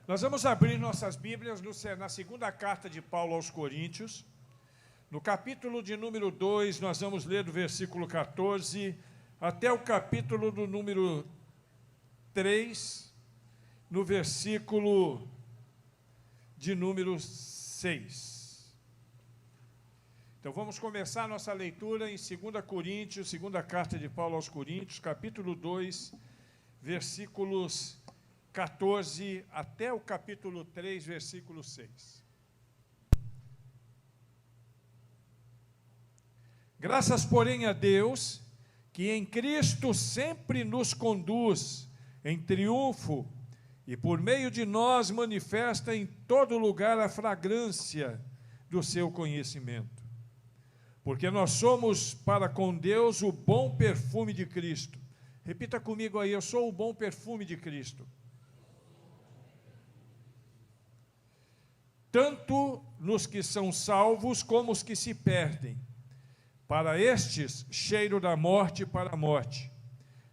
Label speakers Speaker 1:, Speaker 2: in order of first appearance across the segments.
Speaker 1: Nós vamos abrir nossas Bíblias na segunda carta de Paulo aos Coríntios. No capítulo de número 2, nós vamos ler do versículo 14 até o capítulo do número 3, no versículo de número 6. Então vamos começar nossa leitura em 2 Coríntios, segunda carta de Paulo aos Coríntios, capítulo 2, versículos 14 até o capítulo 3, versículo 6. Graças, porém, a Deus, que em Cristo sempre nos conduz em triunfo e por meio de nós manifesta em todo lugar a fragrância do seu conhecimento. Porque nós somos para com Deus o bom perfume de Cristo. Repita comigo aí, eu sou o bom perfume de Cristo. Tanto nos que são salvos como os que se perdem. Para estes, cheiro da morte para a morte,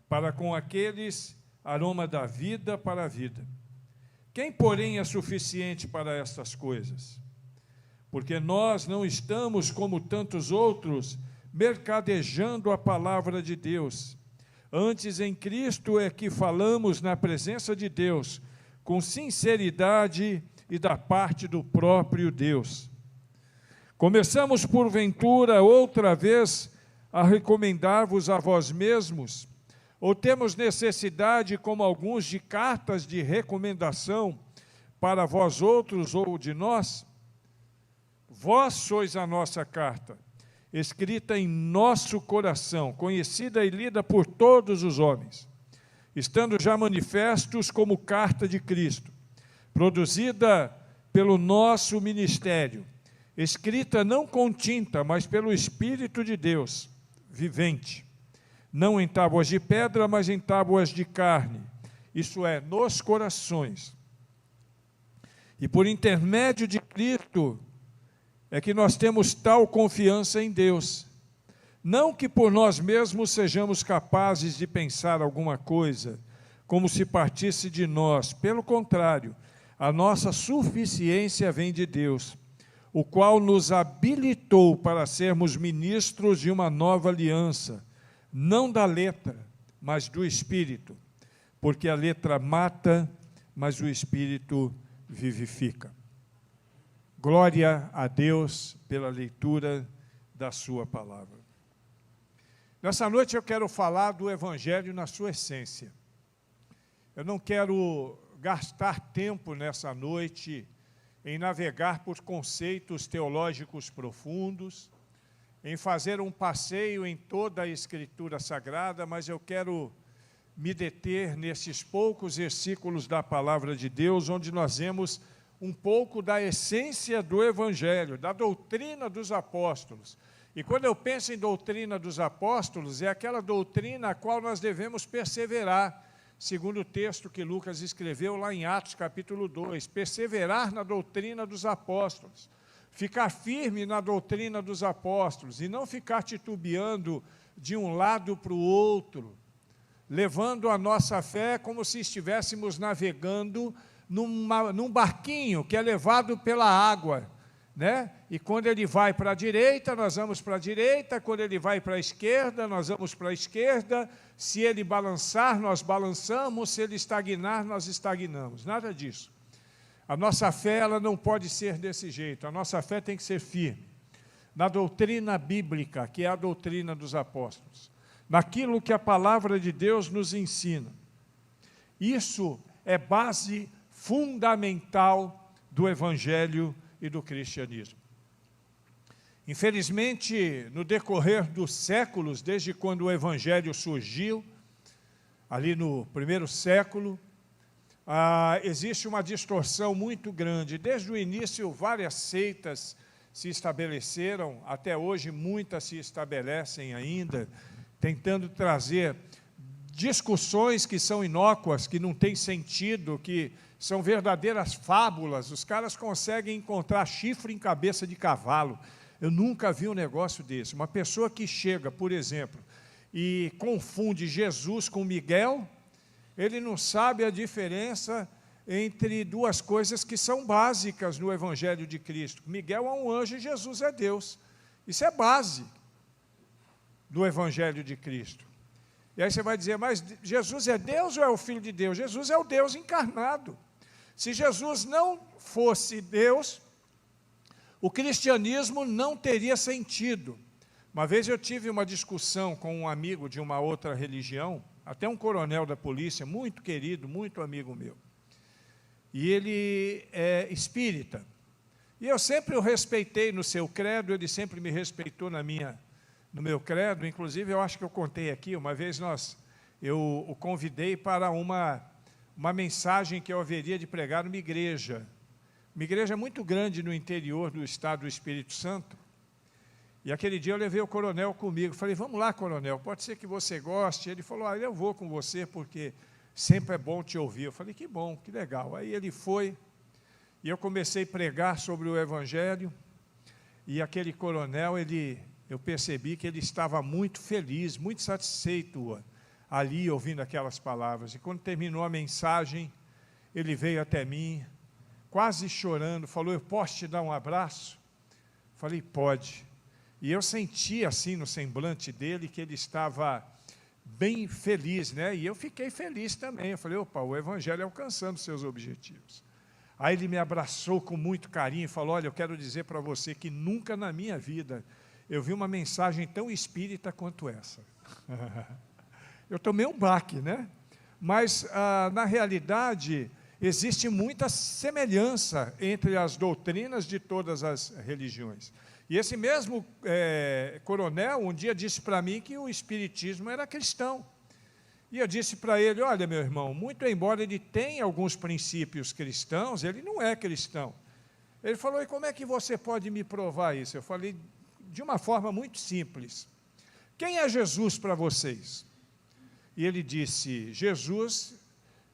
Speaker 1: para com aqueles, aroma da vida para a vida. Quem, porém, é suficiente para estas coisas? Porque nós não estamos, como tantos outros, mercadejando a palavra de Deus. Antes, em Cristo é que falamos na presença de Deus, com sinceridade e da parte do próprio Deus. Começamos, porventura, outra vez, a recomendar-vos a vós mesmos, ou temos necessidade, como alguns, de cartas de recomendação para vós outros ou de nós? Vós sois a nossa carta, escrita em nosso coração, conhecida e lida por todos os homens, estando já manifestos como carta de Cristo, produzida pelo nosso ministério, escrita não com tinta, mas pelo Espírito de Deus, vivente, não em tábuas de pedra, mas em tábuas de carne, isso é, nos corações. E por intermédio de Cristo é que nós temos tal confiança em Deus. Não que por nós mesmos sejamos capazes de pensar alguma coisa, como se partisse de nós. Pelo contrário, a nossa suficiência vem de Deus, o qual nos habilitou para sermos ministros de uma nova aliança, não da letra, mas do Espírito, porque a letra mata, mas o Espírito vivifica. Glória a Deus pela leitura da sua palavra. Nessa noite eu quero falar do Evangelho na sua essência. Eu não quero gastar tempo nessa noite em navegar por conceitos teológicos profundos, em fazer um passeio em toda a Escritura Sagrada, mas eu quero me deter nesses poucos versículos da Palavra de Deus, onde nós vemos um pouco da essência do Evangelho, da doutrina dos apóstolos. E quando eu penso em doutrina dos apóstolos, é aquela doutrina a qual nós devemos perseverar, segundo o texto que Lucas escreveu lá em Atos capítulo 2, perseverar na doutrina dos apóstolos, ficar firme na doutrina dos apóstolos, e não ficar titubeando de um lado para o outro, levando a nossa fé como se estivéssemos navegando num barquinho que é levado pela água, né? E quando ele vai para a direita, nós vamos para a direita, quando ele vai para a esquerda, nós vamos para a esquerda, se ele balançar, nós balançamos, se ele estagnar, nós estagnamos, nada disso. A nossa fé, ela não pode ser desse jeito, a nossa fé tem que ser firme, na doutrina bíblica, que é a doutrina dos apóstolos, naquilo que a palavra de Deus nos ensina. Isso é base fundamental do Evangelho e do cristianismo. Infelizmente, no decorrer dos séculos, desde quando o Evangelho surgiu, ali no primeiro século, existe uma distorção muito grande. Desde o início, várias seitas se estabeleceram, até hoje muitas se estabelecem ainda, tentando trazer discussões que são inócuas, que não têm sentido, que são verdadeiras fábulas. Os caras conseguem encontrar chifre em cabeça de cavalo. Eu nunca vi um negócio desse. Uma pessoa que chega, por exemplo, e confunde Jesus com Miguel, ele não sabe a diferença entre duas coisas que são básicas no Evangelho de Cristo. Miguel é um anjo e Jesus é Deus. Isso é base do Evangelho de Cristo. E aí você vai dizer, mas Jesus é Deus ou é o Filho de Deus? Jesus é o Deus encarnado. Se Jesus não fosse Deus, o cristianismo não teria sentido. Uma vez eu tive uma discussão com um amigo de uma outra religião, até um coronel da polícia, muito querido, muito amigo meu. E ele é espírita. E eu sempre o respeitei no seu credo, ele sempre me respeitou no meu credo. Inclusive, eu acho que eu contei aqui, uma vez eu o convidei para uma mensagem que eu haveria de pregar numa igreja muito grande no interior do estado do Espírito Santo. E aquele dia eu levei o coronel comigo, falei, vamos lá, coronel, pode ser que você goste. Ele falou, eu vou com você, porque sempre é bom te ouvir. Eu falei, que bom, que legal. Aí ele foi, e eu comecei a pregar sobre o Evangelho, e aquele coronel, eu percebi que ele estava muito feliz, muito satisfeito ali, ouvindo aquelas palavras. E quando terminou a mensagem, ele veio até mim, quase chorando, falou, eu posso te dar um abraço? Falei, pode. E eu senti assim no semblante dele que ele estava bem feliz, né? E eu fiquei feliz também. Eu falei, opa, o Evangelho alcançando seus objetivos. Aí ele me abraçou com muito carinho e falou, olha, eu quero dizer para você que nunca na minha vida eu vi uma mensagem tão espírita quanto essa. Eu tomei um baque, né? Mas, na realidade, existe muita semelhança entre as doutrinas de todas as religiões. E esse mesmo coronel um dia disse para mim que o espiritismo era cristão. E eu disse para ele, olha, meu irmão, muito embora ele tenha alguns princípios cristãos, ele não é cristão. Ele falou, e como é que você pode me provar isso? Eu falei, de uma forma muito simples. Quem é Jesus para vocês? E ele disse, Jesus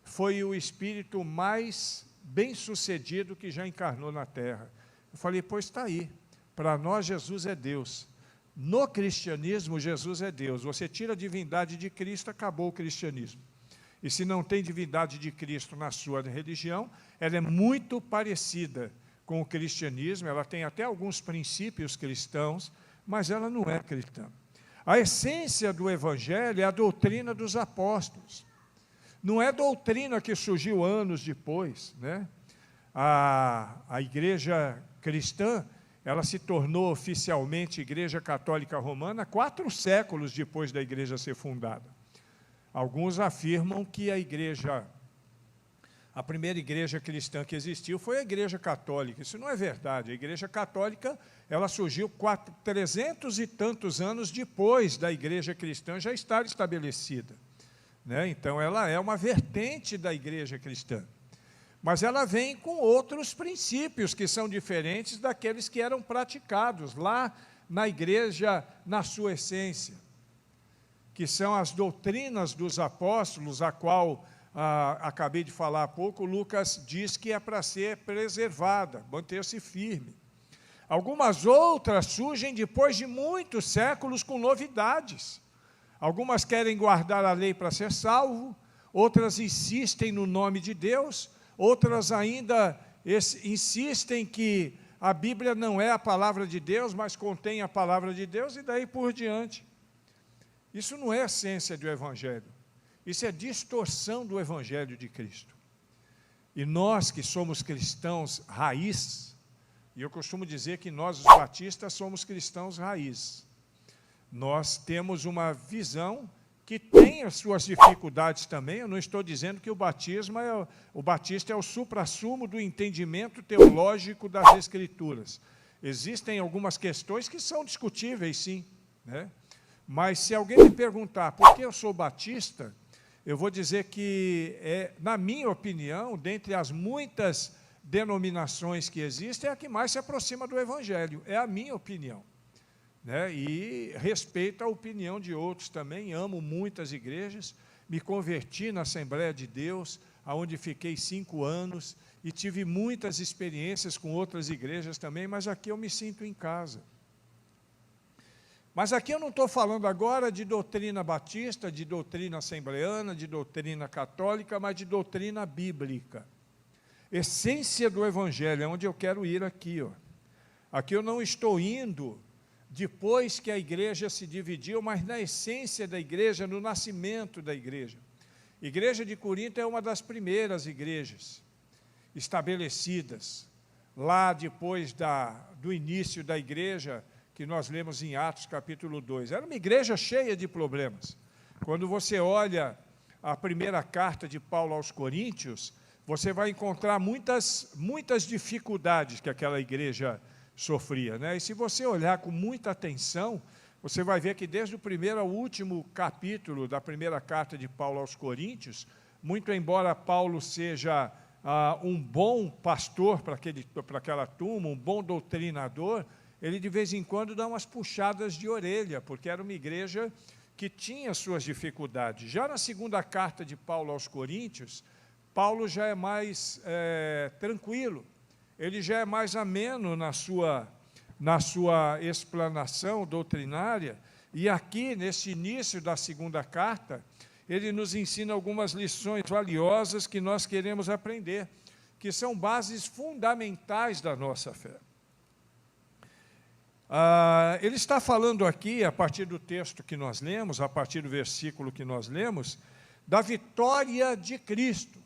Speaker 1: foi o espírito mais bem-sucedido que já encarnou na terra. Eu falei, pois está aí. Para nós, Jesus é Deus. No cristianismo, Jesus é Deus. Você tira a divindade de Cristo, acabou o cristianismo. E se não tem divindade de Cristo na sua religião, ela é muito parecida com o cristianismo, ela tem até alguns princípios cristãos, mas ela não é cristã. A essência do Evangelho é a doutrina dos apóstolos. Não é doutrina que surgiu anos depois, né? A igreja cristã, ela se tornou oficialmente Igreja Católica Romana 4 séculos depois da igreja ser fundada. Alguns afirmam que a primeira igreja cristã que existiu foi a Igreja Católica. Isso não é verdade. A Igreja Católica, ela surgiu 300 e tantos anos depois da igreja cristã já estar estabelecida, né? Então, ela é uma vertente da igreja cristã. Mas ela vem com outros princípios que são diferentes daqueles que eram praticados lá na igreja, na sua essência, que são as doutrinas dos apóstolos, a qual acabei de falar há pouco. Lucas diz que é para ser preservada, manter-se firme. Algumas outras surgem depois de muitos séculos com novidades. Algumas querem guardar a lei para ser salvo, outras insistem no nome de Deus, outras ainda insistem que a Bíblia não é a palavra de Deus, mas contém a palavra de Deus, e daí por diante. Isso não é a essência do Evangelho. Isso é distorção do Evangelho de Cristo. E nós que somos cristãos raiz, e eu costumo dizer que nós, os batistas, somos cristãos raiz. Nós temos uma visão que tem as suas dificuldades também. Eu não estou dizendo que o batista é o suprassumo do entendimento teológico das Escrituras. Existem algumas questões que são discutíveis, sim, né? Mas se alguém me perguntar por que eu sou batista, eu vou dizer que, na minha opinião, dentre as muitas denominações que existem, é a que mais se aproxima do Evangelho. É a minha opinião, né? E respeito a opinião de outros também. Amo muitas igrejas, me converti na Assembleia de Deus, onde fiquei 5 anos, e tive muitas experiências com outras igrejas também, mas aqui eu me sinto em casa. Mas aqui eu não estou falando agora de doutrina batista, de doutrina assembleana, de doutrina católica, mas de doutrina bíblica. Essência do Evangelho, é onde eu quero ir aqui. Aqui eu não estou indo depois que a igreja se dividiu, mas na essência da igreja, no nascimento da igreja. A igreja de Corinto é uma das primeiras igrejas estabelecidas, lá depois do início da igreja, que nós lemos em Atos capítulo 2. Era uma igreja cheia de problemas. Quando você olha a primeira carta de Paulo aos Coríntios, você vai encontrar muitas dificuldades que aquela igreja sofria, né? E se você olhar com muita atenção, você vai ver que desde o primeiro ao último capítulo da primeira carta de Paulo aos Coríntios, muito embora Paulo seja um bom pastor para aquela turma, um bom doutrinador, ele de vez em quando dá umas puxadas de orelha, porque era uma igreja que tinha suas dificuldades. Já na segunda carta de Paulo aos Coríntios, Paulo já é mais tranquilo, ele já é mais ameno na sua explanação doutrinária, e aqui, nesse início da segunda carta, ele nos ensina algumas lições valiosas que nós queremos aprender, que são bases fundamentais da nossa fé. Ele está falando aqui, a partir do texto que nós lemos, a partir do versículo que nós lemos, da vitória de Cristo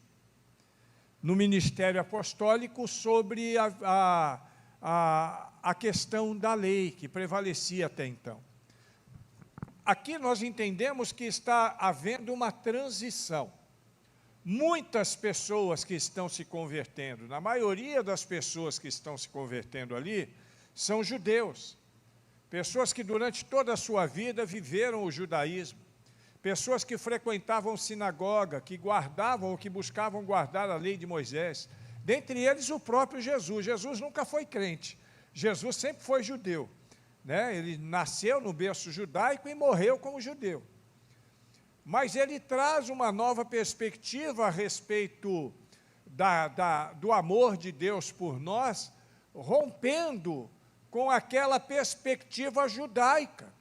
Speaker 1: no ministério apostólico sobre a questão da lei que prevalecia até então. Aqui nós entendemos que está havendo uma transição. Muitas pessoas que estão se convertendo, na maioria das pessoas que estão se convertendo ali, são judeus. Pessoas que durante toda a sua vida viveram o judaísmo. Pessoas que frequentavam sinagoga, que guardavam ou que buscavam guardar a lei de Moisés. Dentre eles o próprio Jesus. Jesus nunca foi crente. Jesus sempre foi judeu, né? Ele nasceu no berço judaico e morreu como judeu. Mas ele traz uma nova perspectiva a respeito do amor de Deus por nós, rompendo com aquela perspectiva judaica,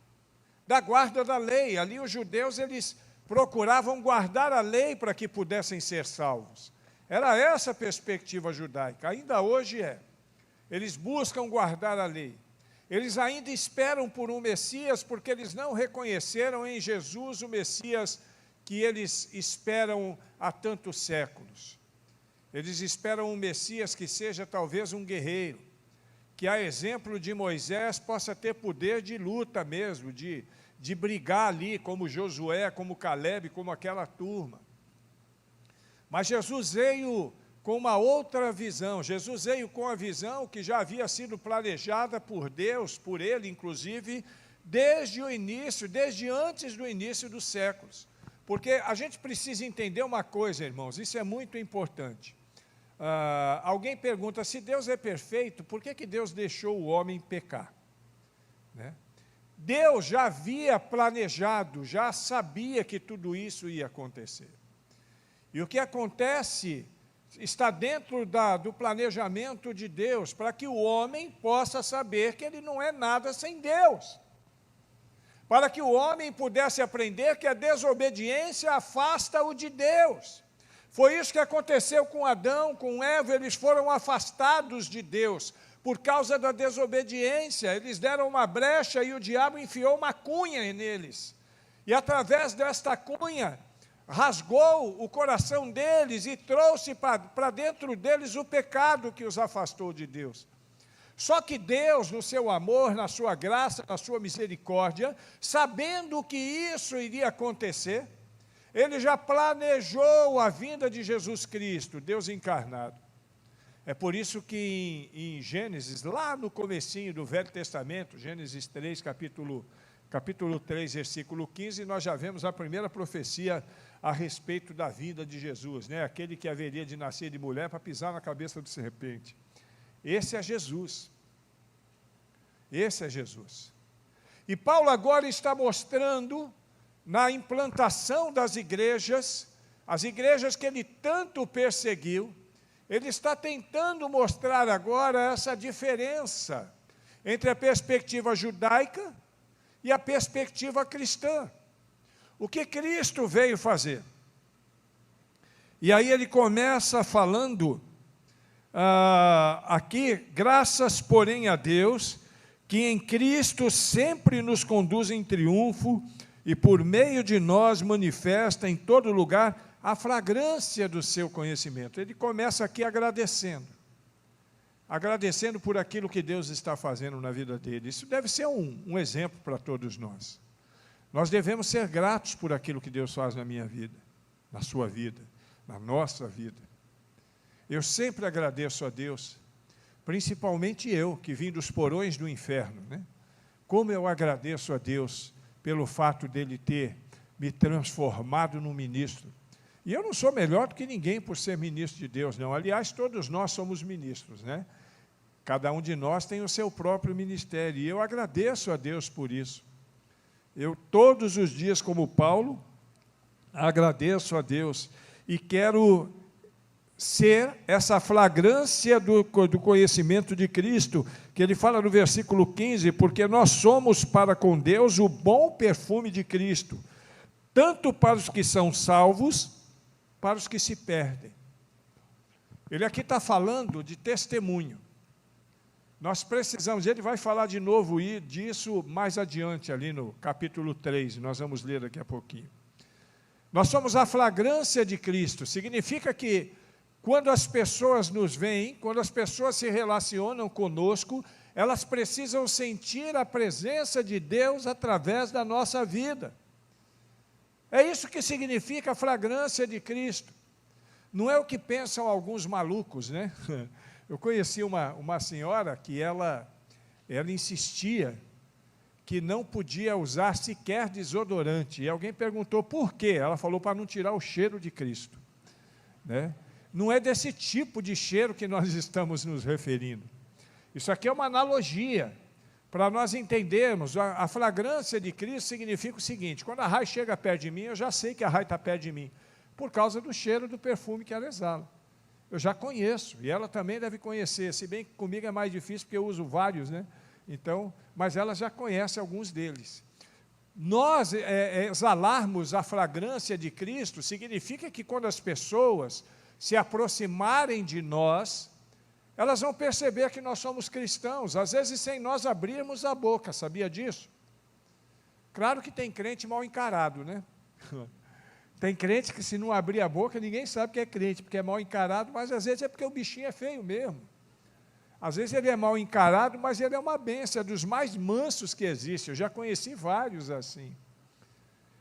Speaker 1: da guarda da lei. Ali os judeus, eles procuravam guardar a lei para que pudessem ser salvos. Era essa a perspectiva judaica, ainda hoje é. Eles buscam guardar a lei. Eles ainda esperam por um Messias, porque eles não reconheceram em Jesus o Messias que eles esperam há tantos séculos. Eles esperam um Messias que seja talvez um guerreiro, que a exemplo de Moisés possa ter poder de luta mesmo, de brigar ali, como Josué, como Caleb, como aquela turma. Mas Jesus veio com uma outra visão. Jesus veio com a visão que já havia sido planejada por Deus, por Ele, inclusive, desde o início, desde antes do início dos séculos. Porque a gente precisa entender uma coisa, irmãos, isso é muito importante. Alguém pergunta, se Deus é perfeito, por que Deus deixou o homem pecar? Né? Deus já havia planejado, já sabia que tudo isso ia acontecer. E o que acontece está dentro do planejamento de Deus, para que o homem possa saber que ele não é nada sem Deus. Para que o homem pudesse aprender que a desobediência afasta-o de Deus. Foi isso que aconteceu com Adão, com Eva, eles foram afastados de Deus, por causa da desobediência. Eles deram uma brecha e o diabo enfiou uma cunha neles. E através desta cunha, rasgou o coração deles e trouxe para dentro deles o pecado que os afastou de Deus. Só que Deus, no seu amor, na sua graça, na sua misericórdia, sabendo que isso iria acontecer, Ele já planejou a vinda de Jesus Cristo, Deus encarnado. É por isso que em Gênesis, lá no comecinho do Velho Testamento, Gênesis 3, capítulo 3, versículo 15, nós já vemos a primeira profecia a respeito da vinda de Jesus, né? Aquele que haveria de nascer de mulher para pisar na cabeça do serpente. Esse é Jesus. Esse é Jesus. E Paulo agora está mostrando, na implantação das igrejas, as igrejas que ele tanto perseguiu, ele está tentando mostrar agora essa diferença entre a perspectiva judaica e a perspectiva cristã. O que Cristo veio fazer? E aí ele começa falando aqui, graças, porém, a Deus, que em Cristo sempre nos conduz em triunfo e por meio de nós manifesta em todo lugar a fragrância do seu conhecimento. Ele começa aqui agradecendo por aquilo que Deus está fazendo na vida dele. Isso deve ser um exemplo para todos nós. Nós devemos ser gratos por aquilo que Deus faz na minha vida, na sua vida, na nossa vida. Eu sempre agradeço a Deus, principalmente eu, que vim dos porões do inferno, né? Como eu agradeço a Deus pelo fato dele ter me transformado num ministro. E eu não sou melhor do que ninguém por ser ministro de Deus, não. Aliás, todos nós somos ministros, né? Cada um de nós tem o seu próprio ministério, e eu agradeço a Deus por isso. Eu, todos os dias, como Paulo, agradeço a Deus e quero ser essa flagrância do conhecimento de Cristo, que ele fala no versículo 15, porque nós somos para com Deus o bom perfume de Cristo, tanto para os que são salvos, para os que se perdem. Ele aqui está falando de testemunho. Nós precisamos, ele vai falar de novo disso mais adiante, ali no capítulo 3, nós vamos ler daqui a pouquinho. Nós somos a flagrância de Cristo, significa que quando as pessoas nos veem, quando as pessoas se relacionam conosco, elas precisam sentir a presença de Deus através da nossa vida. É isso que significa a fragrância de Cristo. Não é o que pensam alguns malucos, né? Eu conheci uma senhora que ela insistia que não podia usar sequer desodorante. E alguém perguntou por quê? Ela falou para não tirar o cheiro de Cristo, né? Não é desse tipo de cheiro que nós estamos nos referindo. Isso aqui é uma analogia, para nós entendermos. A fragrância de Cristo significa o seguinte: quando a Rai chega perto de mim, eu já sei que a Rai está perto de mim, por causa do cheiro do perfume que ela exala. Eu já conheço, e ela também deve conhecer, se bem que comigo é mais difícil, porque eu uso vários, né? Então, mas ela já conhece alguns deles. Nós exalarmos a fragrância de Cristo significa que quando as pessoas se aproximarem de nós, elas vão perceber que nós somos cristãos, às vezes sem nós abrirmos a boca, sabia disso? Claro que tem crente mal encarado, né? Tem crente que se não abrir a boca, ninguém sabe que é crente, porque é mal encarado, mas às vezes é porque o bichinho é feio mesmo. Às vezes ele é mal encarado, mas ele é uma bênção, é dos mais mansos que existe. Eu já conheci vários assim.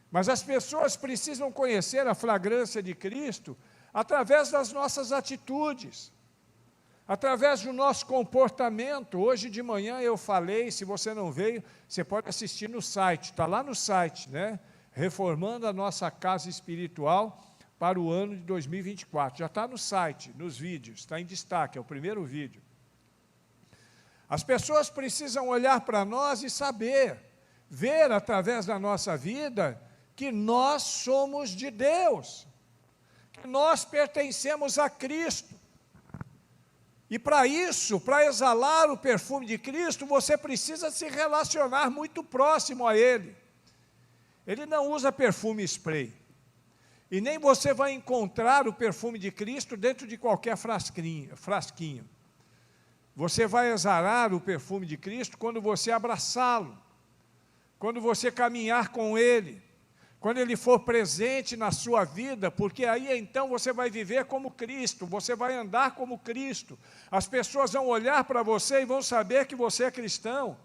Speaker 1: Mas as pessoas precisam conhecer a fragrância de Cristo através das nossas atitudes, através do nosso comportamento. Hoje de manhã eu falei, se você não veio, você pode assistir no site, está lá no site, né? Reformando a nossa casa espiritual para o ano de 2024. Já está no site, nos vídeos, está em destaque, é o primeiro vídeo. As pessoas precisam olhar para nós e saber, ver através da nossa vida, que nós somos de Deus, que nós pertencemos a Cristo. E para isso, para exalar o perfume de Cristo, você precisa se relacionar muito próximo a Ele. Ele não usa perfume spray. E nem você vai encontrar o perfume de Cristo dentro de qualquer frasquinho. Você vai exalar o perfume de Cristo quando você abraçá-lo, quando você caminhar com Ele, quando Ele for presente na sua vida, porque aí então você vai viver como Cristo, você vai andar como Cristo. As pessoas vão olhar para você e vão saber que você é cristão.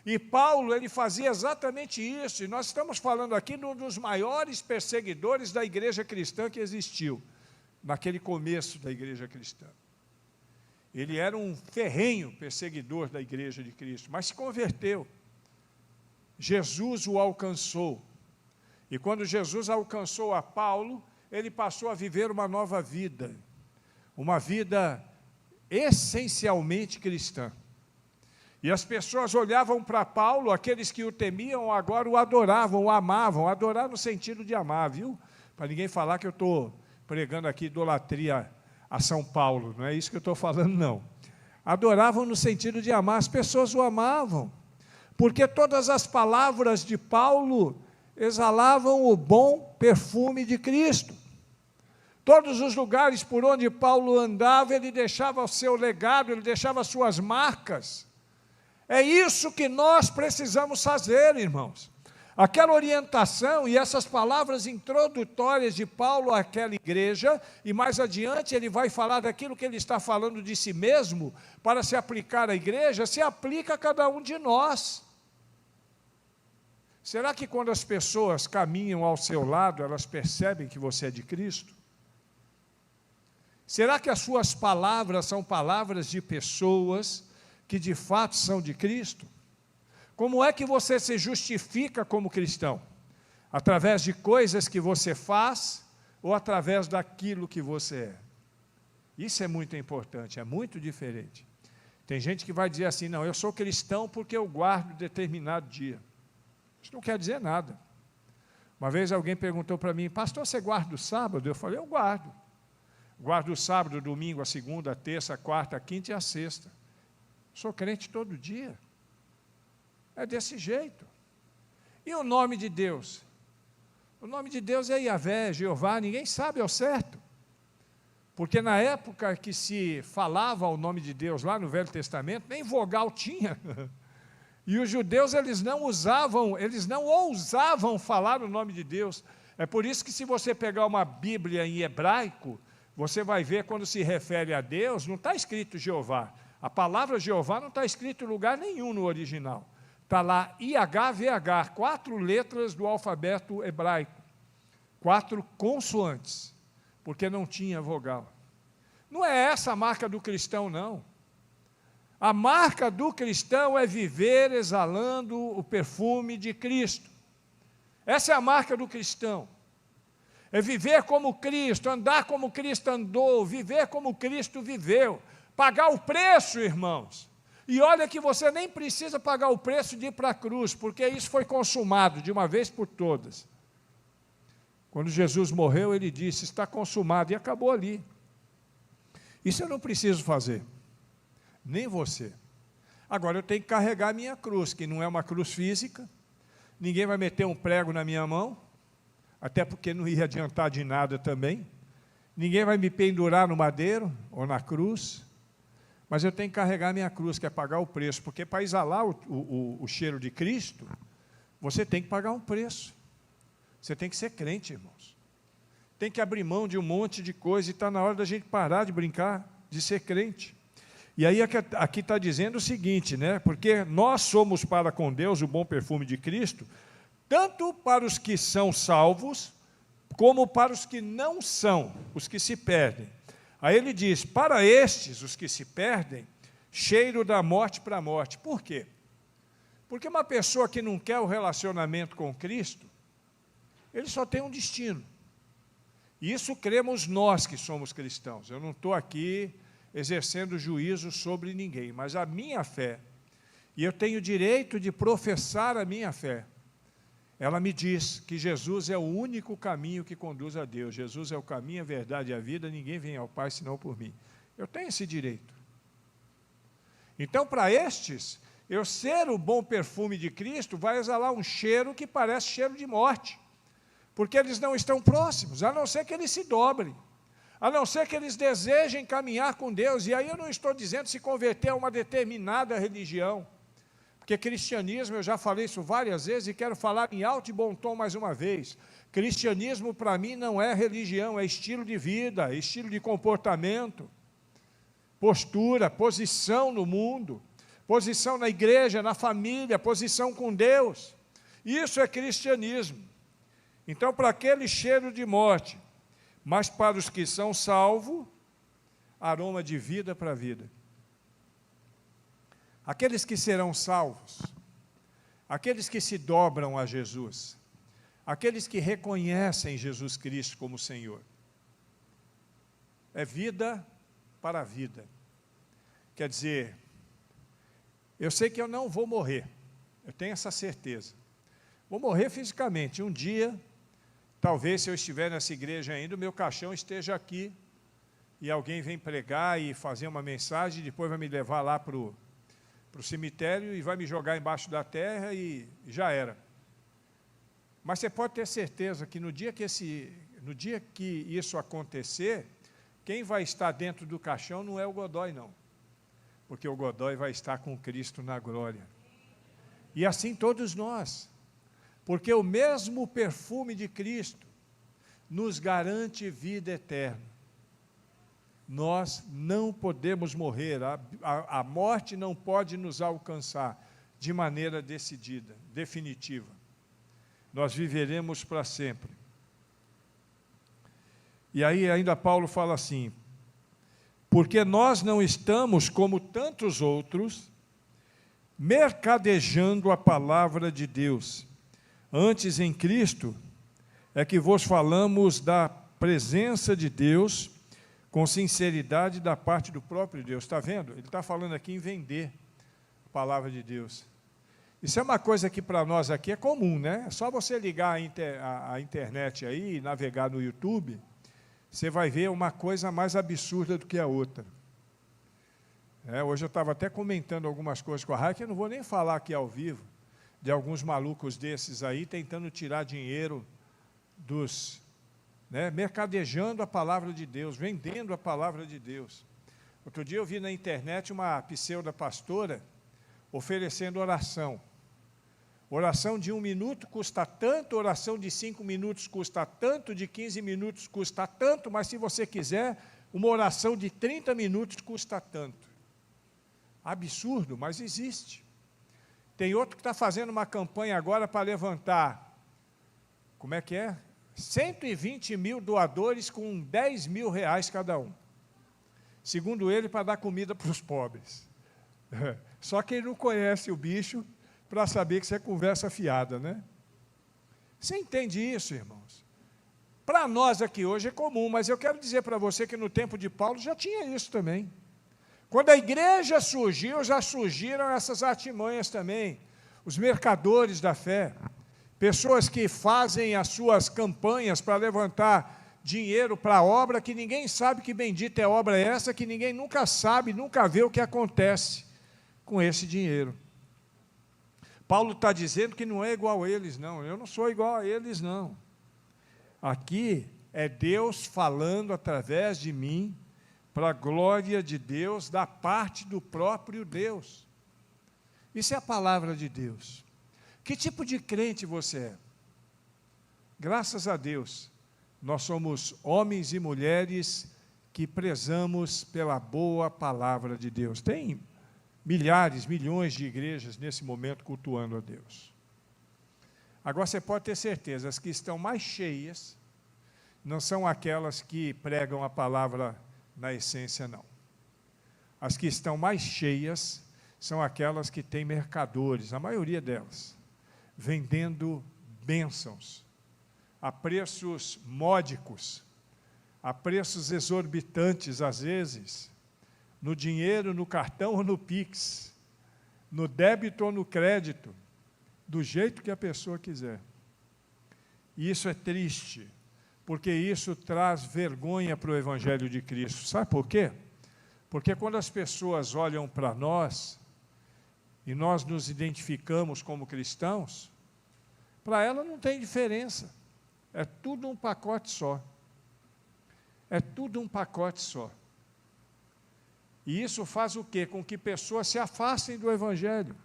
Speaker 1: E Paulo, ele fazia exatamente isso, e nós estamos falando aqui de um dos maiores perseguidores da igreja cristã que existiu, naquele começo da igreja cristã. Ele era um ferrenho perseguidor da igreja de Cristo, mas se converteu. Jesus o alcançou. E quando Jesus alcançou a Paulo, ele passou a viver uma nova vida, uma vida essencialmente cristã. E as pessoas olhavam para Paulo, aqueles que o temiam agora o adoravam, o amavam, adorar no sentido de amar, viu? Para ninguém falar que eu estou pregando aqui idolatria a São Paulo, não é isso que eu estou falando, não. Adoravam no sentido de amar, as pessoas o amavam, porque todas as palavras de Paulo exalavam o bom perfume de Cristo. Todos os lugares por onde Paulo andava, ele deixava o seu legado, ele deixava as suas marcas. É isso que nós precisamos fazer, irmãos. Aquela orientação e essas palavras introdutórias de Paulo àquela igreja, e mais adiante ele vai falar daquilo que ele está falando de si mesmo, para se aplicar à igreja, se aplica a cada um de nós. Será que quando as pessoas caminham ao seu lado, elas percebem que você é de Cristo? Será que as suas palavras são palavras de pessoas que de fato são de Cristo? Como é que você se justifica como cristão? Através de coisas que você faz ou através daquilo que você é? Isso é muito importante, é muito diferente. Tem gente que vai dizer assim, não, eu sou cristão porque eu guardo determinado dia. Isso não quer dizer nada. Uma vez alguém perguntou para mim, pastor, você guarda o sábado? Eu falei, eu guardo. Guardo o sábado, o domingo, a segunda, a terça, a quarta, a quinta e a sexta. Sou crente todo dia. É desse jeito. E o nome de Deus? O nome de Deus é Yahvé, Jeová, ninguém sabe ao certo. Porque na época que se falava o nome de Deus lá no Velho Testamento, nem vogal tinha. E os judeus, eles não ousavam falar o nome de Deus. É por isso que se você pegar uma Bíblia em hebraico, você vai ver quando se refere a Deus, não está escrito Jeová. A palavra Jeová não está escrito em lugar nenhum no original. Está lá IHVH, 4 letras do alfabeto hebraico. 4 consoantes, porque não tinha vogal. Não é essa a marca do cristão, não. A marca do cristão é viver exalando o perfume de Cristo. Essa é a marca do cristão. É viver como Cristo, andar como Cristo andou, viver como Cristo viveu. Pagar o preço, irmãos. E olha que você nem precisa pagar o preço de ir para a cruz, porque isso foi consumado de uma vez por todas. Quando Jesus morreu, ele disse, está consumado, e acabou ali. Isso eu não preciso fazer, nem você. Agora eu tenho que carregar a minha cruz, que não é uma cruz física, ninguém vai meter um prego na minha mão, até porque não ia adiantar de nada também, ninguém vai me pendurar no madeiro ou na cruz, mas eu tenho que carregar a minha cruz, que é pagar o preço, porque para exalar o cheiro de Cristo, você tem que pagar um preço, você tem que ser crente, irmãos, tem que abrir mão de um monte de coisa, e está na hora da gente parar de brincar, de ser crente. E aí aqui está dizendo o seguinte, né? Porque nós somos para com Deus o bom perfume de Cristo, tanto para os que são salvos, como para os que não são, os que se perdem. Aí ele diz, para estes, os que se perdem, cheiro da morte para a morte. Por quê? Porque uma pessoa que não quer o relacionamento com Cristo, ele só tem um destino. E isso cremos nós que somos cristãos. Eu não estou aqui exercendo juízo sobre ninguém, mas a minha fé, e eu tenho direito de professar a minha fé, ela me diz que Jesus é o único caminho que conduz a Deus. Jesus é o caminho, a verdade e a vida, ninguém vem ao Pai senão por mim. Eu tenho esse direito. Então, para estes, eu ser o bom perfume de Cristo vai exalar um cheiro que parece cheiro de morte, porque eles não estão próximos, a não ser que eles se dobrem, a não ser que eles desejem caminhar com Deus. E aí eu não estou dizendo se converter a uma determinada religião, porque cristianismo, eu já falei isso várias vezes e quero falar em alto e bom tom mais uma vez. Cristianismo para mim não é religião, é estilo de vida, é estilo de comportamento, postura, posição no mundo, posição na igreja, na família, posição com Deus. Isso é cristianismo. Então, para aquele cheiro de morte, mas para os que são salvos, aroma de vida para a vida. Aqueles que serão salvos, aqueles que se dobram a Jesus, aqueles que reconhecem Jesus Cristo como Senhor, é vida para a vida. Quer dizer, eu sei que eu não vou morrer, eu tenho essa certeza. Vou morrer fisicamente, um dia, talvez se eu estiver nessa igreja ainda, o meu caixão esteja aqui, e alguém vem pregar e fazer uma mensagem, e depois vai me levar lá para o cemitério e vai me jogar embaixo da terra e já era. Mas você pode ter certeza que no dia que no dia que isso acontecer, quem vai estar dentro do caixão não é o Godói, não. Porque o Godói vai estar com Cristo na glória. E assim todos nós. Porque o mesmo perfume de Cristo nos garante vida eterna. Nós não podemos morrer, a morte não pode nos alcançar de maneira decidida, definitiva. Nós viveremos para sempre. E aí ainda Paulo fala assim, porque nós não estamos como tantos outros, mercadejando a palavra de Deus. Antes em Cristo é que vos falamos da presença de Deus com sinceridade da parte do próprio Deus. Está vendo? Ele está falando aqui em vender a palavra de Deus. Isso é uma coisa que para nós aqui é comum, né? É só você ligar a internet aí, navegar no YouTube, você vai ver uma coisa mais absurda do que a outra. Hoje eu estava até comentando algumas coisas com a Raia, que eu não vou nem falar aqui ao vivo, de alguns malucos desses aí, tentando tirar dinheiro dos... mercadejando a palavra de Deus, vendendo a palavra de Deus. Outro dia eu vi na internet uma pseudo-pastora oferecendo oração. Oração de 1 minuto custa tanto, oração de 5 minutos custa tanto, de 15 minutos custa tanto, mas se você quiser, uma oração de 30 minutos custa tanto. Absurdo, mas existe. Tem outro que está fazendo uma campanha agora para levantar, como é que é? 120 mil doadores com 10 mil reais cada um. Segundo ele, para dar comida para os pobres. Só que ele não conhece o bicho para saber que isso é conversa fiada, né? Você entende isso, irmãos? Para nós aqui hoje é comum, mas eu quero dizer para você que no tempo de Paulo já tinha isso também. Quando a igreja surgiu, já surgiram essas artimanhas também. Os mercadores da fé. Pessoas que fazem as suas campanhas para levantar dinheiro para a obra, que ninguém sabe que bendita é a obra essa, que ninguém nunca sabe, nunca vê o que acontece com esse dinheiro. Paulo está dizendo que não é igual a eles, não. Eu não sou igual a eles, não. Aqui é Deus falando através de mim, para a glória de Deus, da parte do próprio Deus. Isso é a palavra de Deus. Que tipo de crente você é? Graças a Deus, nós somos homens e mulheres que prezamos pela boa palavra de Deus. Tem milhares, milhões de igrejas nesse momento cultuando a Deus. Agora você pode ter certeza, as que estão mais cheias não são aquelas que pregam a palavra na essência, não. As que estão mais cheias são aquelas que têm mercadores, a maioria delas, vendendo bênçãos, a preços módicos, a preços exorbitantes, às vezes, no dinheiro, no cartão ou no Pix, no débito ou no crédito, do jeito que a pessoa quiser. E isso é triste, porque isso traz vergonha para o Evangelho de Cristo. Sabe por quê? Porque quando as pessoas olham para nós, e nós nos identificamos como cristãos, para ela não tem diferença. É tudo um pacote só. É tudo um pacote só. E isso faz o quê? Com que pessoas se afastem do Evangelho.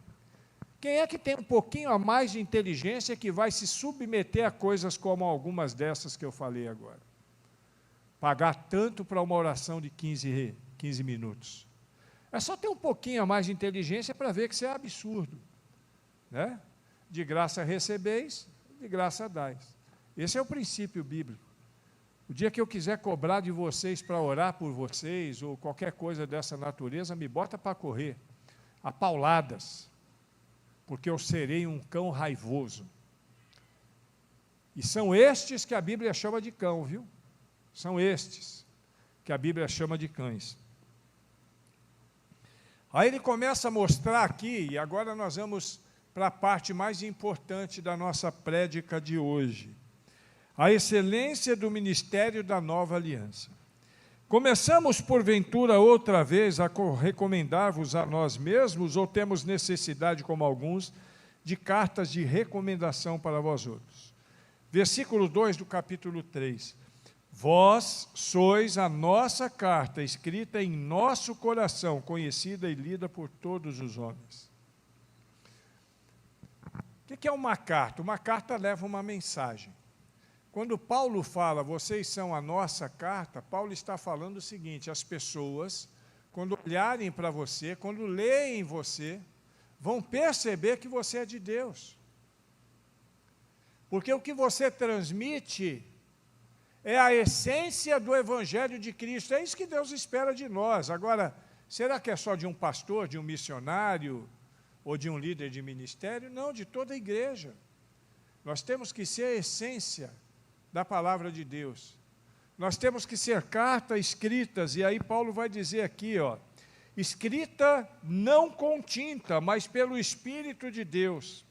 Speaker 1: Quem é que tem um pouquinho a mais de inteligência que vai se submeter a coisas como algumas dessas que eu falei agora? Pagar tanto para uma oração de 15 minutos. É só ter um pouquinho a mais de inteligência para ver que isso é absurdo. Né? De graça recebeis, de graça dais. Esse é o princípio bíblico. O dia que eu quiser cobrar de vocês para orar por vocês, ou qualquer coisa dessa natureza, me bota para correr, a pauladas, porque eu serei um cão raivoso. E são estes que a Bíblia chama de cão, viu? São estes que a Bíblia chama de cães. Aí ele começa a mostrar aqui, e agora nós vamos para a parte mais importante da nossa prédica de hoje. A excelência do ministério da nova aliança. Começamos, porventura, outra vez a recomendar-vos a nós mesmos, ou temos necessidade, como alguns, de cartas de recomendação para vós outros? Versículo 2 do capítulo 3. Vós sois a nossa carta, escrita em nosso coração, conhecida e lida por todos os homens. O que é uma carta? Uma carta leva uma mensagem. Quando Paulo fala, vocês são a nossa carta, Paulo está falando o seguinte, as pessoas, quando olharem para você, quando leem você, vão perceber que você é de Deus. Porque o que você transmite é a essência do Evangelho de Cristo. É isso que Deus espera de nós. Agora, será que é só de um pastor, de um missionário ou de um líder de ministério? Não, de toda a igreja. Nós temos que ser a essência da palavra de Deus. Nós temos que ser cartas escritas, e aí Paulo vai dizer aqui, escrita não com tinta, mas pelo Espírito de Deus.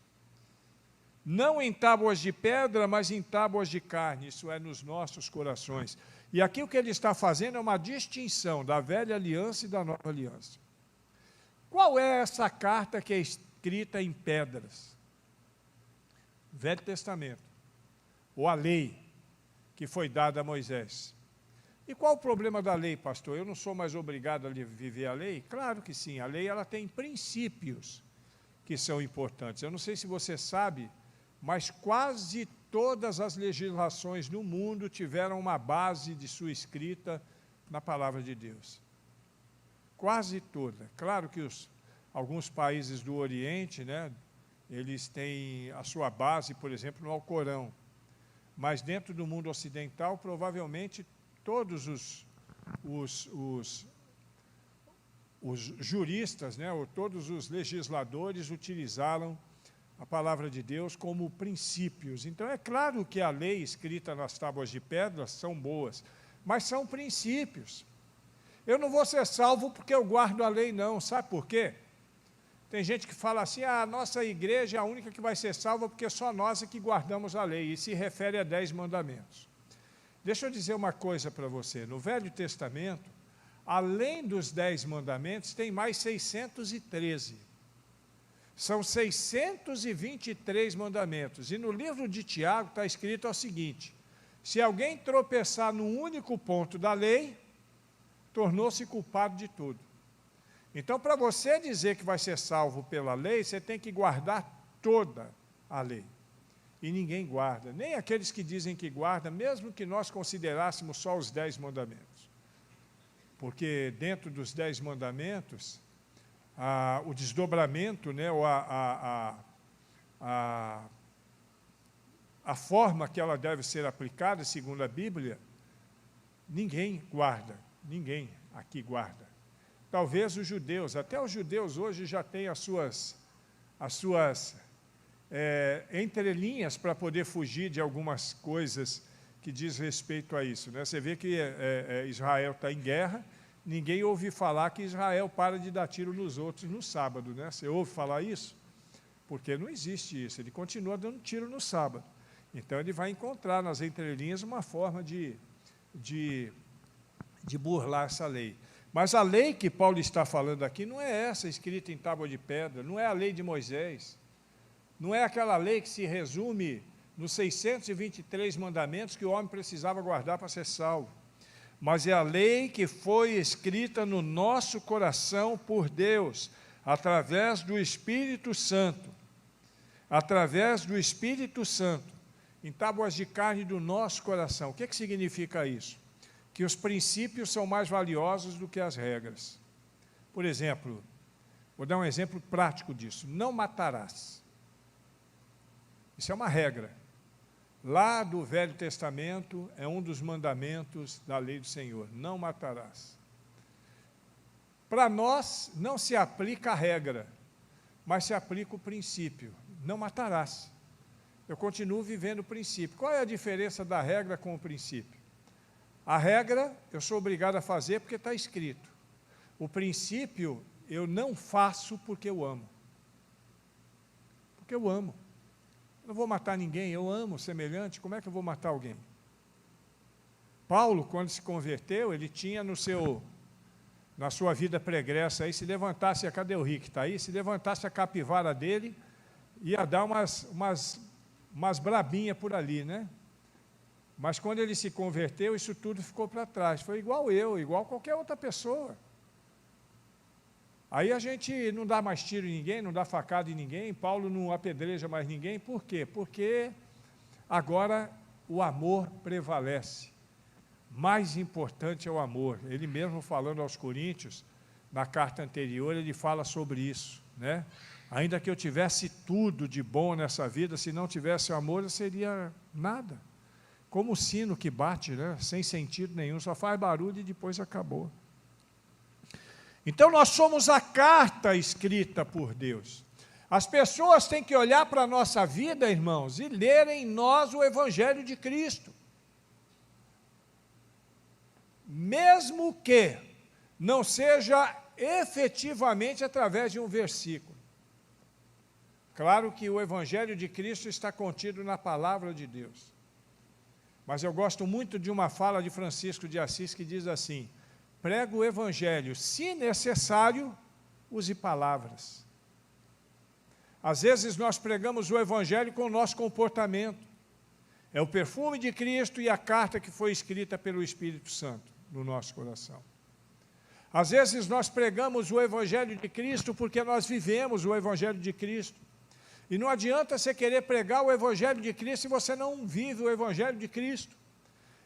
Speaker 1: Não em tábuas de pedra, mas em tábuas de carne, isso é, nos nossos corações. E aqui o que ele está fazendo é uma distinção da velha aliança e da nova aliança. Qual é essa carta que é escrita em pedras? Velho Testamento, ou a lei que foi dada a Moisés. E qual o problema da lei, pastor? Eu não sou mais obrigado a viver a lei? Claro que sim, a lei ela tem princípios que são importantes. Eu não sei se você sabe, mas quase todas as legislações no mundo tiveram uma base de sua escrita na palavra de Deus. Quase toda. Claro que alguns países do Oriente, né, eles têm a sua base, por exemplo, no Alcorão. Mas dentro do mundo ocidental, provavelmente, todos os juristas, né, ou todos os legisladores utilizaram a palavra de Deus como princípios. Então, é claro que a lei escrita nas tábuas de pedras são boas, mas são princípios. Eu não vou ser salvo porque eu guardo a lei, não. Sabe por quê? Tem gente que fala assim, a nossa igreja é a única que vai ser salva porque só nós é que guardamos a lei, e se refere a 10 mandamentos. Deixa eu dizer uma coisa para você, no Velho Testamento, além dos 10 mandamentos, tem mais 613. São 623 mandamentos. E no livro de Tiago está escrito o seguinte, se alguém tropeçar num único ponto da lei, tornou-se culpado de tudo. Então, para você dizer que vai ser salvo pela lei, você tem que guardar toda a lei. E ninguém guarda, nem aqueles que dizem que guardam, mesmo que nós considerássemos só os 10 mandamentos. Porque dentro dos 10 mandamentos, o desdobramento, né, ou a forma que ela deve ser aplicada, segundo a Bíblia, ninguém guarda, ninguém aqui guarda. Talvez os judeus, até os judeus hoje já têm as suas entrelinhas para poder fugir de algumas coisas que diz respeito a isso, né? Você vê que Israel está em guerra, ninguém ouve falar que Israel para de dar tiro nos outros no sábado, né? Você ouve falar isso? Porque não existe isso, ele continua dando tiro no sábado. Então ele vai encontrar nas entrelinhas uma forma de burlar essa lei. Mas a lei que Paulo está falando aqui não é essa escrita em tábua de pedra, não é a lei de Moisés, não é aquela lei que se resume nos 623 mandamentos que o homem precisava guardar para ser salvo, mas é a lei que foi escrita no nosso coração por Deus, através do Espírito Santo, em tábuas de carne do nosso coração. O que significa isso? Que os princípios são mais valiosos do que as regras. Por exemplo, vou dar um exemplo prático disso, não matarás. Isso é uma regra. Lá do Velho Testamento, é um dos mandamentos da lei do Senhor, não matarás. Para nós, não se aplica a regra, mas se aplica o princípio, não matarás. Eu continuo vivendo o princípio. Qual é a diferença da regra com o princípio? A regra, eu sou obrigado a fazer porque está escrito. O princípio, eu não faço porque eu amo. Porque eu amo. Eu não vou matar ninguém, eu amo semelhante, como é que eu vou matar alguém? Paulo, quando se converteu, ele tinha na sua vida pregressa, aí, se levantasse, cadê o Rick? Está aí? Se levantasse a capivara dele, ia dar umas brabinhas por ali, né? Mas quando ele se converteu, isso tudo ficou para trás. Foi igual eu, igual qualquer outra pessoa. Aí a gente não dá mais tiro em ninguém, não dá facada em ninguém, Paulo não apedreja mais ninguém. Por quê? Porque agora o amor prevalece. Mais importante é o amor. Ele mesmo falando aos Coríntios, na carta anterior, ele fala sobre isso, né? Ainda que eu tivesse tudo de bom nessa vida, se não tivesse amor, eu seria nada. Como o sino que bate, né? Sem sentido nenhum, só faz barulho e depois acabou. Então nós somos a carta escrita por Deus. As pessoas têm que olhar para a nossa vida, irmãos, e lerem em nós o Evangelho de Cristo. Mesmo que não seja efetivamente através de um versículo. Claro que o Evangelho de Cristo está contido na palavra de Deus. Mas eu gosto muito de uma fala de Francisco de Assis que diz assim: prega o Evangelho, se necessário, use palavras. Às vezes nós pregamos o Evangelho com o nosso comportamento. É o perfume de Cristo e a carta que foi escrita pelo Espírito Santo no nosso coração. Às vezes nós pregamos o Evangelho de Cristo porque nós vivemos o Evangelho de Cristo. E não adianta você querer pregar o Evangelho de Cristo se você não vive o Evangelho de Cristo.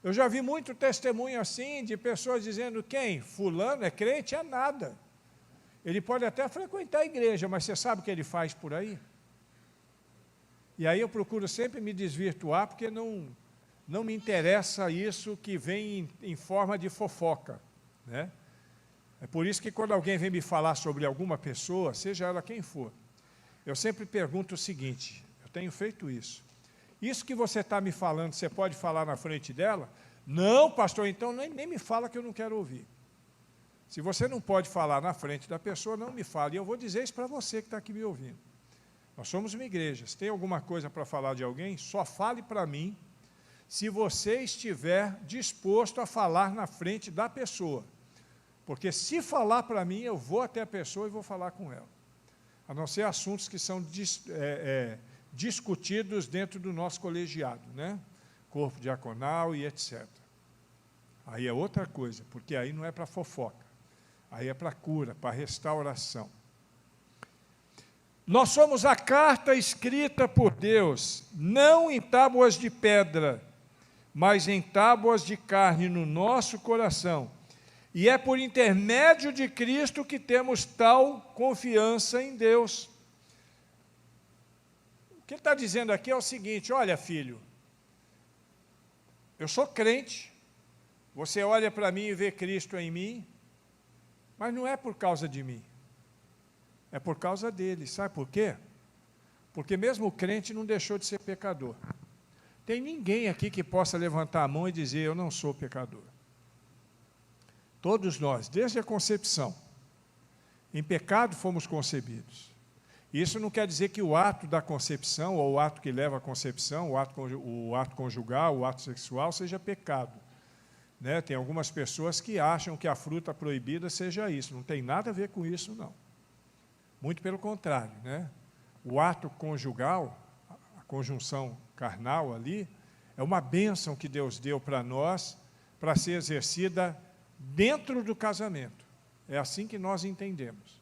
Speaker 1: Eu já vi muito testemunho assim, de pessoas dizendo: quem? Fulano é crente? É nada. Ele pode até frequentar a igreja, mas você sabe o que ele faz por aí? E aí eu procuro sempre me desvirtuar, porque não me interessa isso que vem em forma de fofoca, né? É por isso que quando alguém vem me falar sobre alguma pessoa, seja ela quem for, eu sempre pergunto o seguinte, eu tenho feito isso: isso que você está me falando, você pode falar na frente dela? Não, pastor, então nem me fala que eu não quero ouvir. Se você não pode falar na frente da pessoa, não me fale. E eu vou dizer isso para você que está aqui me ouvindo. Nós somos uma igreja. Se tem alguma coisa para falar de alguém, só fale para mim se você estiver disposto a falar na frente da pessoa. Porque se falar para mim, eu vou até a pessoa e vou falar com ela. A não ser assuntos que são discutidos dentro do nosso colegiado, né? Corpo diaconal e etc. Aí é outra coisa, porque aí não é para fofoca. Aí é para cura, para restauração. Nós somos a carta escrita por Deus, não em tábuas de pedra, mas em tábuas de carne no nosso coração. E é por intermédio de Cristo que temos tal confiança em Deus. O que ele está dizendo aqui é o seguinte: olha, filho, eu sou crente, você olha para mim e vê Cristo em mim, mas não é por causa de mim, é por causa dele. Sabe por quê? Porque mesmo o crente não deixou de ser pecador. Tem ninguém aqui que possa levantar a mão e dizer: eu não sou pecador. Todos nós, desde a concepção, em pecado fomos concebidos. Isso não quer dizer que o ato da concepção, ou o ato que leva à concepção, o ato conjugal, o ato sexual, seja pecado. Né? Tem algumas pessoas que acham que a fruta proibida seja isso. Não tem nada a ver com isso, não. Muito pelo contrário, né? O ato conjugal, a conjunção carnal ali, é uma bênção que Deus deu para nós, para ser exercida dentro do casamento. É assim que nós entendemos.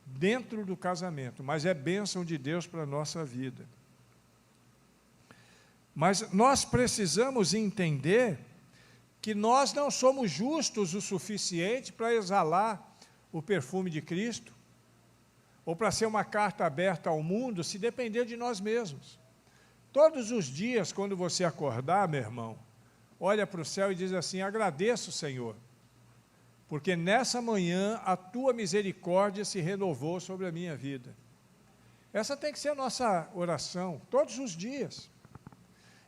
Speaker 1: Dentro do casamento, mas é bênção de Deus para a nossa vida. Mas nós precisamos entender que nós não somos justos o suficiente para exalar o perfume de Cristo, ou para ser uma carta aberta ao mundo, se depender de nós mesmos. Todos os dias, quando você acordar, meu irmão, olha para o céu e diz assim: agradeço, Senhor, porque nessa manhã a tua misericórdia se renovou sobre a minha vida. Essa tem que ser a nossa oração, todos os dias.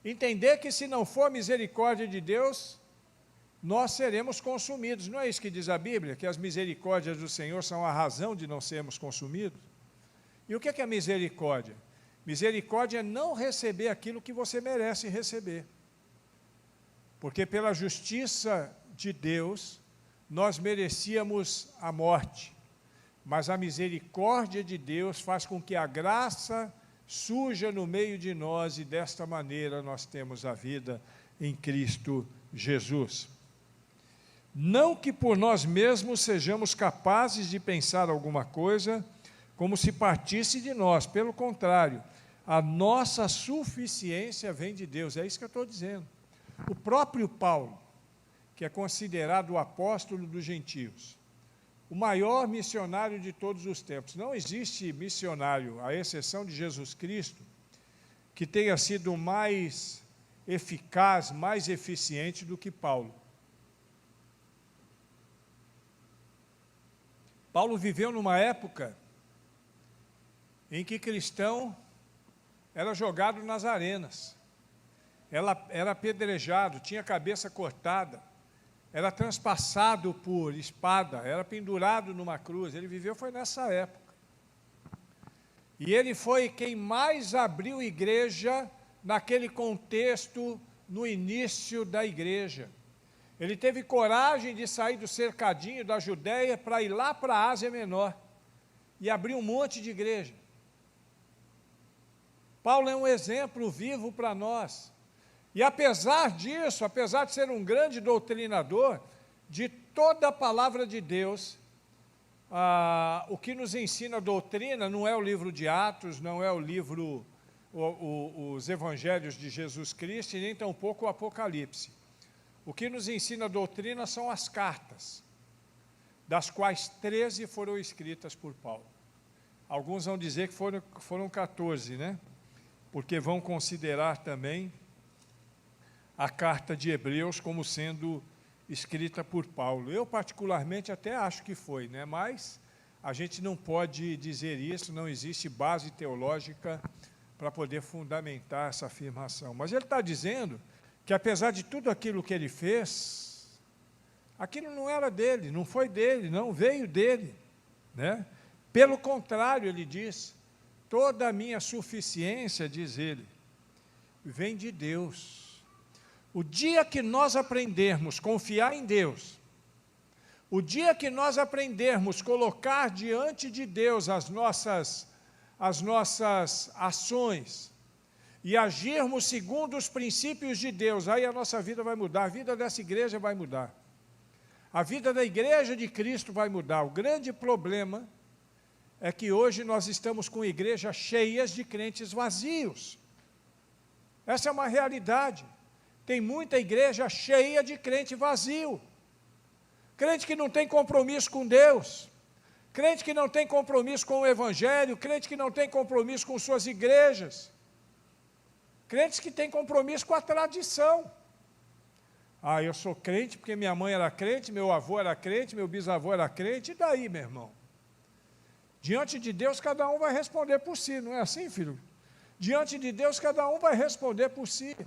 Speaker 1: Entender que se não for a misericórdia de Deus, nós seremos consumidos. Não é isso que diz a Bíblia? Que as misericórdias do Senhor são a razão de não sermos consumidos? E o que é misericórdia? Misericórdia é não receber aquilo que você merece receber. Porque pela justiça de Deus, nós merecíamos a morte. Mas a misericórdia de Deus faz com que a graça surja no meio de nós e desta maneira nós temos a vida em Cristo Jesus. Não que por nós mesmos sejamos capazes de pensar alguma coisa como se partisse de nós, pelo contrário, a nossa suficiência vem de Deus, é isso que eu estou dizendo. O próprio Paulo, que é considerado o apóstolo dos gentios, o maior missionário de todos os tempos, não existe missionário, à exceção de Jesus Cristo, que tenha sido mais eficaz, mais eficiente do que Paulo. Paulo viveu numa época em que cristão era jogado nas arenas, era apedrejado, tinha a cabeça cortada, era transpassado por espada, era pendurado numa cruz. Ele viveu, foi nessa época. E ele foi quem mais abriu igreja naquele contexto, no início da igreja. Ele teve coragem de sair do cercadinho da Judéia para ir lá para a Ásia Menor e abrir um monte de igreja. Paulo é um exemplo vivo para nós. E apesar disso, apesar de ser um grande doutrinador, de toda a palavra de Deus, o que nos ensina a doutrina não é o livro de Atos, não é o livro, os evangelhos de Jesus Cristo, e nem tampouco o Apocalipse. O que nos ensina a doutrina são as cartas, das quais 13 foram escritas por Paulo. Alguns vão dizer que foram 14, né? Porque vão considerar também a carta de Hebreus como sendo escrita por Paulo. Eu, particularmente, até acho que foi, né? Mas a gente não pode dizer isso, não existe base teológica para poder fundamentar essa afirmação. Mas ele está dizendo que, apesar de tudo aquilo que ele fez, aquilo não era dele, não foi dele, não veio dele, né? Pelo contrário, ele diz, toda a minha suficiência, diz ele, vem de Deus. O dia que nós aprendermos a confiar em Deus, o dia que nós aprendermos a colocar diante de Deus as nossas ações, e agirmos segundo os princípios de Deus, aí a nossa vida vai mudar, a vida dessa igreja vai mudar. A vida da igreja de Cristo vai mudar. O grande problema é que hoje nós estamos com igrejas cheias de crentes vazios. Essa é uma realidade. Tem muita igreja cheia de crente vazio. Crente que não tem compromisso com Deus. Crente que não tem compromisso com o Evangelho. Crente que não tem compromisso com suas igrejas. Crentes que têm compromisso com a tradição. Ah, eu sou crente porque minha mãe era crente, meu avô era crente, meu bisavô era crente, e daí, meu irmão? Diante de Deus, cada um vai responder por si, não é assim, filho? Diante de Deus, cada um vai responder por si.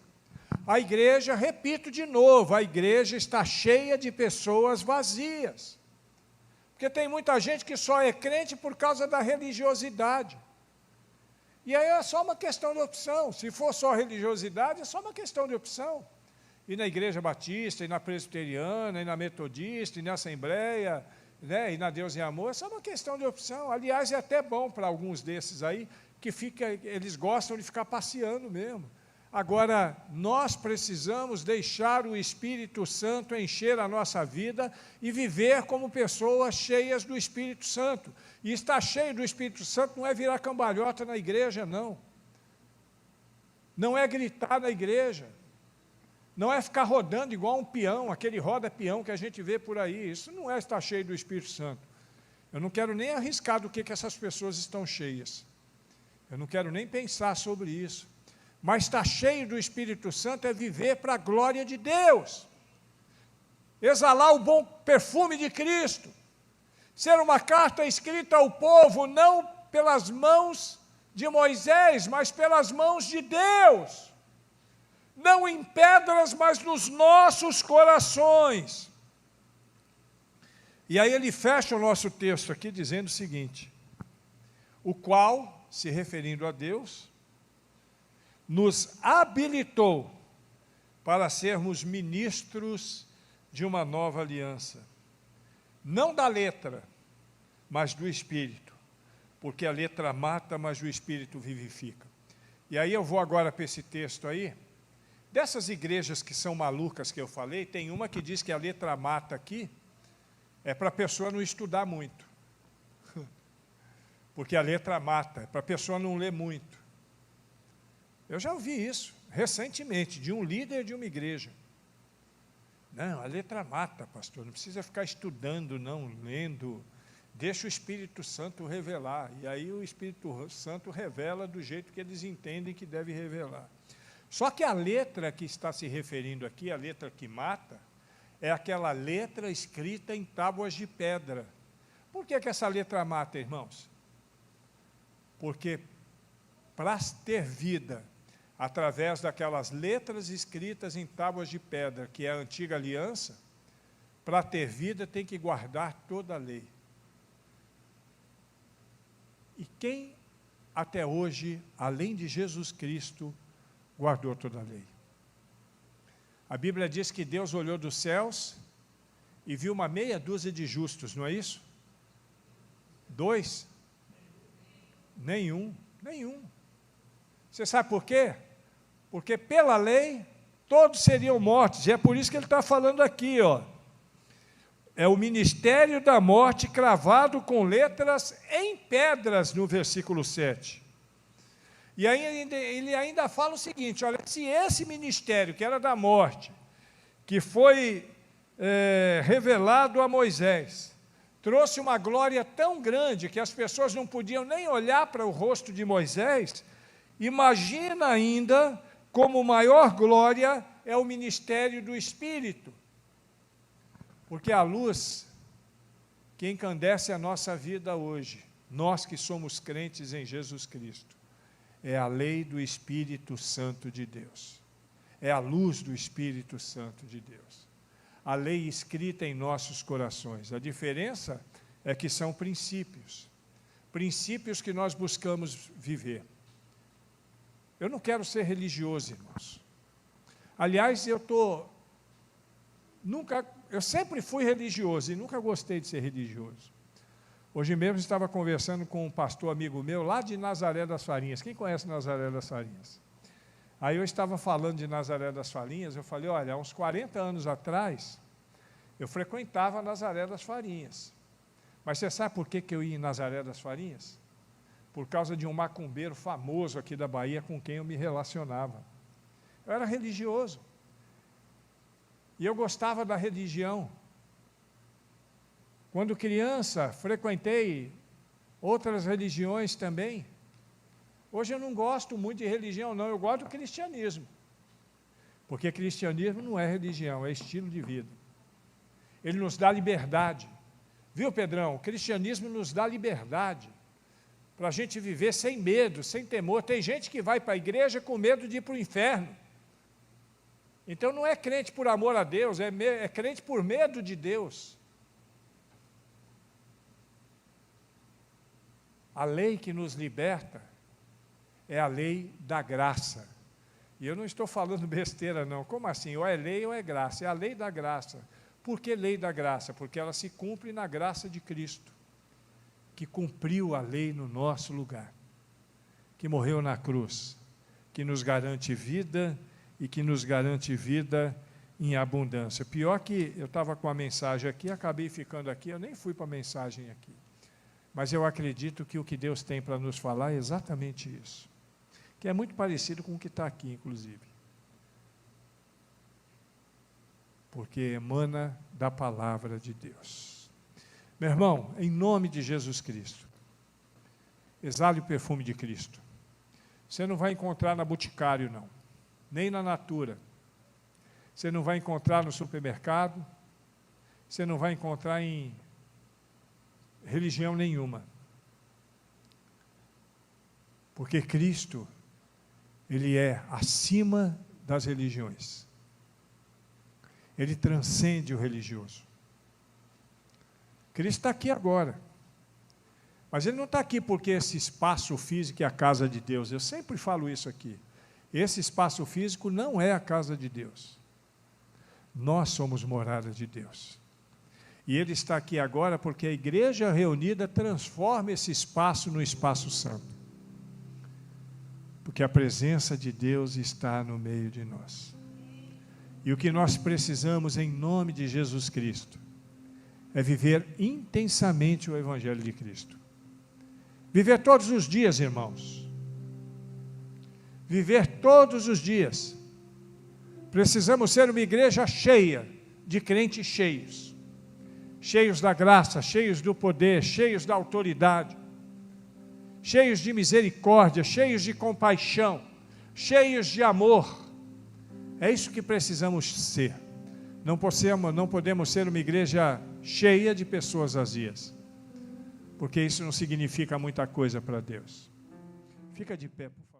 Speaker 1: A igreja, repito de novo, a igreja está cheia de pessoas vazias. Porque tem muita gente que só é crente por causa da religiosidade. E aí é só uma questão de opção. Se for só religiosidade, é só uma questão de opção. E na igreja batista, e na presbiteriana, e na metodista, e na assembleia, né, e na Deus em Amor, é só uma questão de opção. Aliás, é até bom para alguns desses aí, que eles gostam de ficar passeando mesmo. Agora, nós precisamos deixar o Espírito Santo encher a nossa vida e viver como pessoas cheias do Espírito Santo. E estar cheio do Espírito Santo não é virar cambalhota na igreja, não. Não é gritar na igreja. Não é ficar rodando igual um peão, aquele roda-peão que a gente vê por aí. Isso não é estar cheio do Espírito Santo. Eu não quero nem arriscar do que essas pessoas estão cheias. Eu não quero nem pensar sobre isso. Mas estar cheio do Espírito Santo é viver para a glória de Deus. Exalar o bom perfume de Cristo. Ser uma carta escrita ao povo, não pelas mãos de Moisés, mas pelas mãos de Deus. Não em pedras, mas nos nossos corações. E aí ele fecha o nosso texto aqui dizendo o seguinte: o qual, se referindo a Deus, nos habilitou para sermos ministros de uma nova aliança. Não da letra, mas do Espírito. Porque a letra mata, mas o Espírito vivifica. E aí eu vou agora para esse texto aí, Dessas igrejas que são malucas que eu falei, tem uma que diz que a letra mata aqui é para a pessoa não estudar muito. Porque a letra mata, é para a pessoa não ler muito. Eu já ouvi isso recentemente, de um líder de uma igreja. Não, a letra mata, pastor, não precisa ficar estudando, não, lendo. Deixa o Espírito Santo revelar. E aí o Espírito Santo revela do jeito que eles entendem que deve revelar. Só que a letra que está se referindo aqui, a letra que mata, é aquela letra escrita em tábuas de pedra. Por que essa letra mata, irmãos? Porque para ter vida, através daquelas letras escritas em tábuas de pedra, que é a antiga aliança, para ter vida tem que guardar toda a lei. E quem até hoje, além de Jesus Cristo, guardou toda a lei? A Bíblia diz que Deus olhou dos céus e viu uma meia dúzia de justos, não é isso? 2? Nenhum. Você sabe por quê? Porque pela lei todos seriam mortos, e é por isso que ele está falando aqui, ó. É o ministério da morte cravado com letras em pedras, no versículo 7. E aí ele ainda fala o seguinte, olha, se esse ministério, que era da morte, que foi revelado a Moisés, trouxe uma glória tão grande que as pessoas não podiam nem olhar para o rosto de Moisés, imagina ainda como maior glória é o ministério do Espírito. Porque a luz que encandece a nossa vida hoje, nós que somos crentes em Jesus Cristo, é a lei do Espírito Santo de Deus. É a luz do Espírito Santo de Deus. A lei escrita em nossos corações. A diferença é que são princípios. Princípios que nós buscamos viver. Eu não quero ser religioso, irmãos. Aliás, eu sempre fui religioso e nunca gostei de ser religioso. Hoje mesmo estava conversando com um pastor amigo meu, lá de Nazaré das Farinhas. Quem conhece Nazaré das Farinhas? Aí eu estava falando de Nazaré das Farinhas, eu falei, olha, há uns 40 anos atrás, eu frequentava Nazaré das Farinhas. Mas você sabe por que eu ia em Nazaré das Farinhas? Por causa de um macumbeiro famoso aqui da Bahia com quem eu me relacionava. Eu era religioso. E eu gostava da religião. Quando criança, frequentei outras religiões também. Hoje eu não gosto muito de religião, não. Eu gosto do cristianismo. Porque cristianismo não é religião, é estilo de vida. Ele nos dá liberdade. Viu, Pedrão? O cristianismo nos dá liberdade. Para a gente viver sem medo, sem temor. Tem gente que vai para a igreja com medo de ir para o inferno. Então não é crente por amor a Deus, é crente por medo de Deus. A lei que nos liberta é a lei da graça. E eu não estou falando besteira, não. Como assim? Ou é lei ou é graça. É a lei da graça. Por que lei da graça? Porque ela se cumpre na graça de Cristo, que cumpriu a lei no nosso lugar, que morreu na cruz, que nos garante vida e que nos garante vida em abundância. Pior que eu estava com a mensagem aqui, acabei ficando aqui, eu nem fui para a mensagem aqui. Mas eu acredito que o que Deus tem para nos falar é exatamente isso. Que é muito parecido com o que está aqui, inclusive. Porque emana da palavra de Deus. Meu irmão, em nome de Jesus Cristo, exale o perfume de Cristo. Você não vai encontrar na Boticário, não. Nem na Natura. Você não vai encontrar no supermercado. Você não vai encontrar em religião nenhuma. Porque Cristo, Ele é acima das religiões. Ele transcende o religioso. Cristo está aqui agora. Mas Ele não está aqui porque esse espaço físico é a casa de Deus. Eu sempre falo isso aqui. Esse espaço físico não é a casa de Deus. Nós somos morada de Deus. E Ele está aqui agora porque a igreja reunida transforma esse espaço no espaço santo. Porque a presença de Deus está no meio de nós. E o que nós precisamos, em nome de Jesus Cristo, é viver intensamente o Evangelho de Cristo. Viver todos os dias, irmãos. Viver todos os dias. Precisamos ser uma igreja cheia, de crentes cheios. Cheios da graça, cheios do poder, cheios da autoridade. Cheios de misericórdia, cheios de compaixão, cheios de amor. É isso que precisamos ser. Não podemos ser uma igreja cheia de pessoas vazias, porque isso não significa muita coisa para Deus. Fica de pé, por favor.